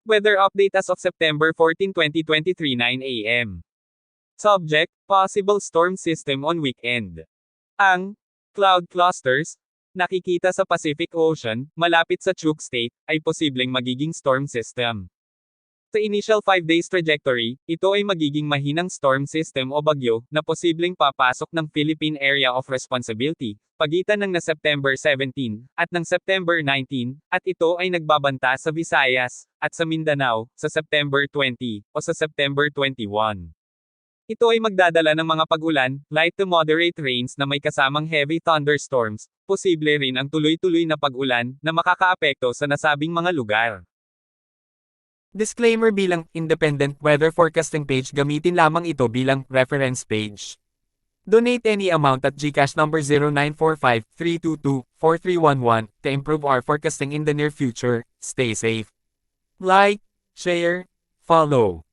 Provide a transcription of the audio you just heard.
Weather update as of September 14, 2023 9 a.m. Subject, possible storm system on weekend. Ang cloud clusters, nakikita sa Pacific Ocean, malapit sa Chuuk State, ay posibleng magiging storm system. Sa initial 5 days trajectory, ito ay magiging mahinang storm system o bagyo, na posibleng papasok ng Philippine Area of Responsibility, pagitan ng September 17, at ng September 19, at ito ay nagbabanta sa Visayas, at sa Mindanao, sa September 20, o sa September 21. Ito ay magdadala ng mga pag-ulan, light to moderate rains na may kasamang heavy thunderstorms, posible rin ang tuloy-tuloy na pag-ulan, na makakaapekto sa nasabing mga lugar. Disclaimer bilang independent weather forecasting page, gamitin lamang ito bilang reference page. Donate any amount at GCash number 0945-322-4311 to improve our forecasting in the near future. Stay safe. Like, share, follow.